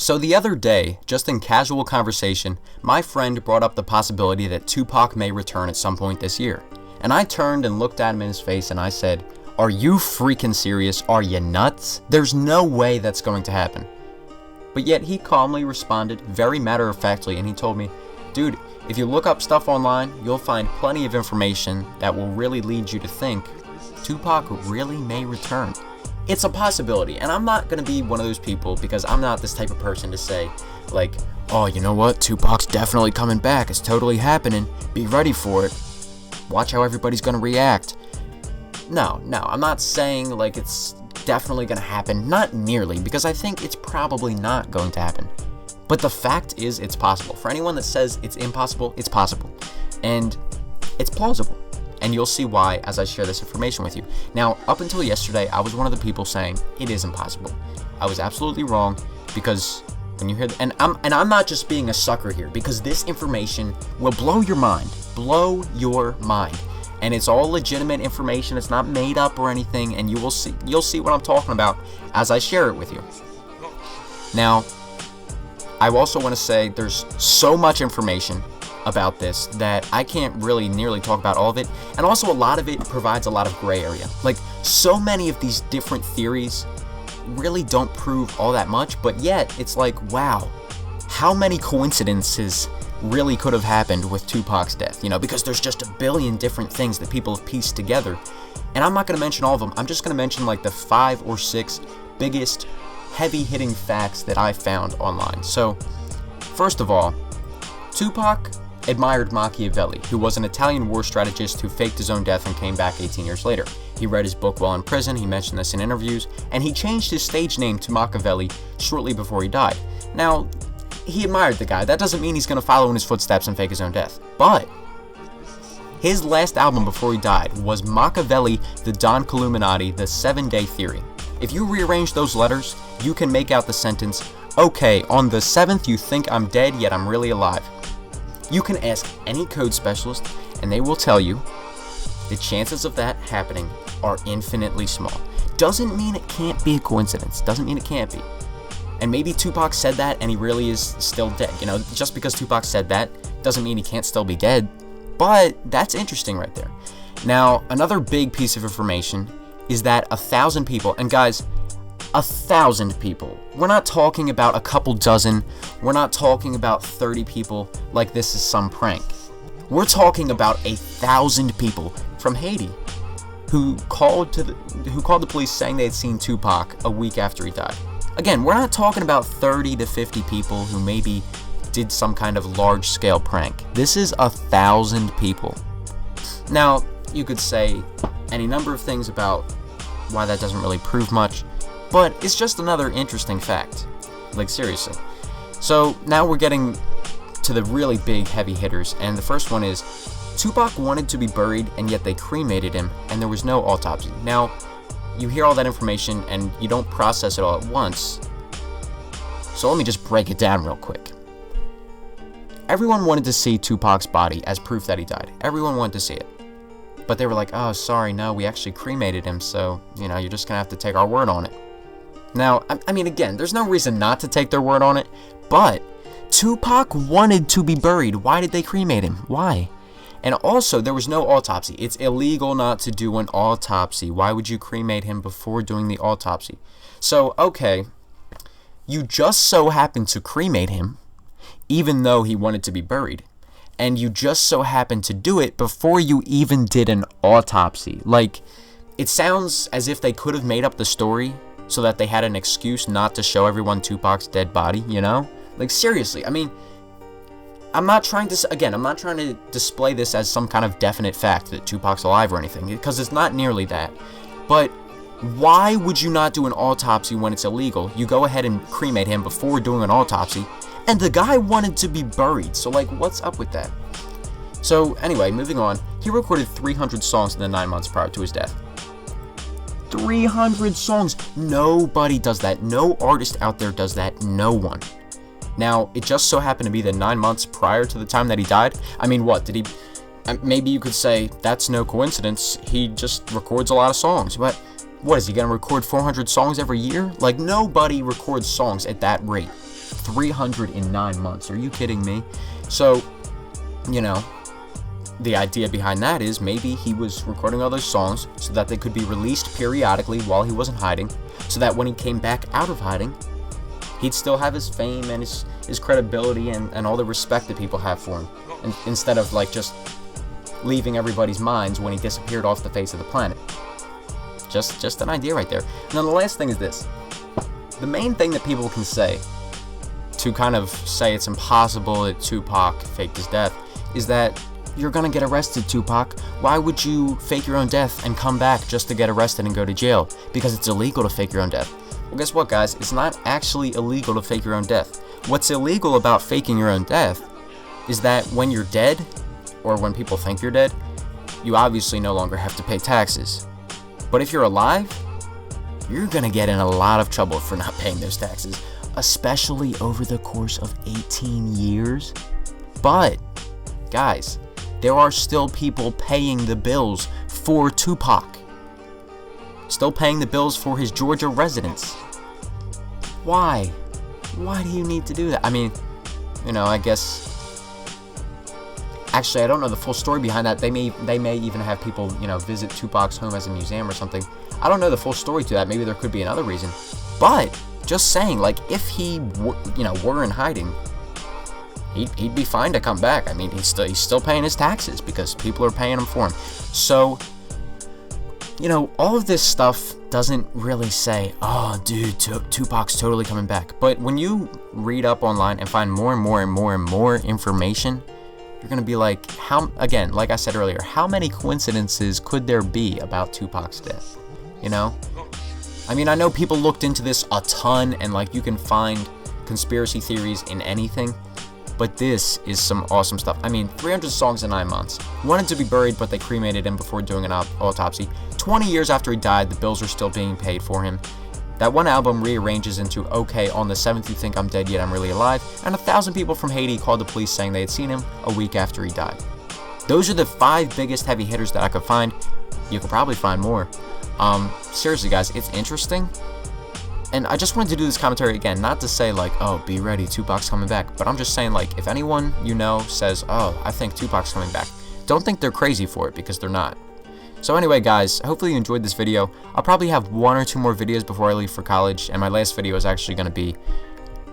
So the other day, just in casual conversation, my friend brought up the possibility that Tupac may return at some point this year. And I turned and looked at him in his face and I said, "Are you freaking serious? Are you nuts? There's no way that's going to happen." But yet he calmly responded, very matter-of-factly, and he told me, "Dude, if you look up stuff online, you'll find plenty of information that will really lead you to think Tupac really may return." It's a possibility, and I'm not going to be one of those people because I'm not this type of person to say, like, "Oh, you know what? Tupac's definitely coming back. It's totally happening. Be ready for it. Watch how everybody's going to react." No, I'm not saying like it's definitely going to happen. Not nearly, because I think it's probably not going to happen. But the fact is, it's possible. For anyone that says it's impossible, it's possible. And it's plausible. And you'll see why as I share this information with you. Now, up until yesterday, I was one of the people saying it is impossible. I was absolutely wrong, because when you hear and I'm not just being a sucker here, because this information will blow your mind. Blow your mind. And it's all legitimate information. It's not made up or anything, and you'll see what I'm talking about as I share it with you. Now, I also want to say there's so much information about this that I can't really nearly talk about all of it, and also a lot of it provides a lot of gray area. Like, so many of these different theories really don't prove all that much, but yet it's like, wow, how many coincidences really could have happened with Tupac's death, because there's just a billion different things that people have pieced together. And I'm not going to mention all of them. I'm just going to mention like the 5 or 6 biggest heavy-hitting facts that I found online. So, first of all, Tupac admired Machiavelli, who was an Italian war strategist who faked his own death and came back 18 years later. He read his book while in prison, he mentioned this in interviews, and he changed his stage name to Machiavelli shortly before he died. Now, he admired the guy. That doesn't mean he's going to follow in his footsteps and fake his own death. But his last album before he died was Machiavelli, the Don Columinati, the 7-Day Theory. If you rearrange those letters, you can make out the sentence, "Okay, on the 7th you think I'm dead, yet I'm really alive." You can ask any code specialist, and they will tell you the chances of that happening are infinitely small. Doesn't mean it can't be a coincidence. Doesn't mean it can't be. And maybe Tupac said that and he really is still dead. Just because Tupac said that doesn't mean he can't still be dead. But that's interesting right there. Now, another big piece of information is that 1,000 people, and guys, 1,000 people. We're not talking about a couple dozen. We're not talking about 30 people like this is some prank. We're talking about 1,000 people from Haiti who called the police saying they had seen Tupac a week after he died. Again, we're not talking about 30 to 50 people who maybe did some kind of large-scale prank. This is 1,000 people. Now, you could say any number of things about why that doesn't really prove much, but it's just another interesting fact. Like, seriously. So, now we're getting to the really big heavy hitters, and the first one is, Tupac wanted to be buried, and yet they cremated him, and there was no autopsy. Now, you hear all that information, and you don't process it all at once, so let me just break it down real quick. Everyone wanted to see Tupac's body as proof that he died. Everyone wanted to see it. But they were like, "Oh, sorry, no, we actually cremated him, so, you're just gonna have to take our word on it." Now, I mean, again, there's no reason not to take their word on it, but Tupac wanted to be buried. Why did they cremate him? Why? And also, there was no autopsy. It's illegal not to do an autopsy. Why would you cremate him before doing the autopsy? So, okay, you just so happened to cremate him, even though he wanted to be buried. And you just so happened to do it before you even did an autopsy. Like, it sounds as if they could have made up the story so that they had an excuse not to show everyone Tupac's dead body, Like, seriously, I mean, I'm not trying to display this as some kind of definite fact that Tupac's alive or anything, because it's not nearly that. But why would you not do an autopsy when it's illegal? You go ahead and cremate him before doing an autopsy, and the guy wanted to be buried, so like, what's up with that? So anyway, moving on, he recorded 300 songs in the 9 months prior to his death. 300 songs! Nobody does that. No artist out there does that. No one. Now, it just so happened to be the 9 months prior to the time that he died. I mean, what, did he... Maybe you could say, that's no coincidence, he just records a lot of songs, but what, is he gonna record 400 songs every year? Like, nobody records songs at that rate. 300 in 9 months. Are you kidding me? So, you know, the idea behind that is maybe he was recording all those songs so that they could be released periodically while he wasn't hiding, so that when he came back out of hiding, he'd still have his fame and his credibility and all the respect that people have for him, and instead of like just leaving everybody's minds when he disappeared off the face of the planet. Just an idea right there. And then the last thing is this. The main thing that people can say to kind of say it's impossible that Tupac faked his death is that you're gonna get arrested, Tupac. Why would you fake your own death and come back just to get arrested and go to jail? Because it's illegal to fake your own death. Well, guess what, guys? It's not actually illegal to fake your own death. What's illegal about faking your own death is that when you're dead, or when people think you're dead, you obviously no longer have to pay taxes. But if you're alive, you're gonna get in a lot of trouble for not paying those taxes, especially over the course of 18 years. But, guys, there are still people paying the bills for Tupac. Still paying the bills for his Georgia residence. Why? Why do you need to do that? I mean, you know, I guess... Actually, I don't know the full story behind that. They may even have people, you know, visit Tupac's home as a museum or something. I don't know the full story to that. Maybe there could be another reason. But, just saying, like, if he, were in hiding, he'd be fine to come back. I mean, he's still paying his taxes because people are paying him for him. So, you know, all of this stuff doesn't really say, oh, dude, Tupac's totally coming back. But when you read up online and find more and more and more and more information, you're going to be like, again, like I said earlier, how many coincidences could there be about Tupac's death? You know? I mean, I know people looked into this a ton, and like you can find conspiracy theories in anything, but this is some awesome stuff. I mean, 300 songs in 9 months. He wanted to be buried, but they cremated him before doing an autopsy. 20 years after he died, the bills are still being paid for him. That one album rearranges into "Okay, on the 7th you think I'm dead yet I'm really alive," and 1,000 people from Haiti called the police saying they had seen him a week after he died. Those are the 5 biggest heavy hitters that I could find. You could probably find more. Seriously guys, it's interesting. And I just wanted to do this commentary again, not to say like, oh, be ready, Tupac's coming back. But I'm just saying, like, if anyone you know says, oh, I think Tupac's coming back, don't think they're crazy for it, because they're not. So anyway guys, hopefully you enjoyed this video. I'll probably have 1 or 2 more videos before I leave for college, and my last video is actually going to be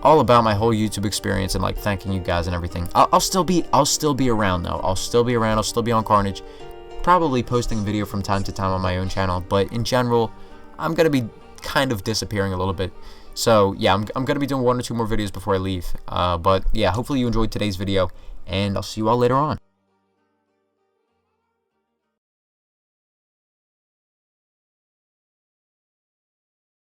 all about my whole YouTube experience and like thanking you guys and everything. I'll still be around though. I'll still be around. I'll still be on Carnage, probably posting a video from time to time on my own channel, but in general, I'm going to be kind of disappearing a little bit. So yeah, I'm going to be doing 1 or 2 more videos before I leave. But yeah, hopefully you enjoyed today's video, and I'll see you all later on.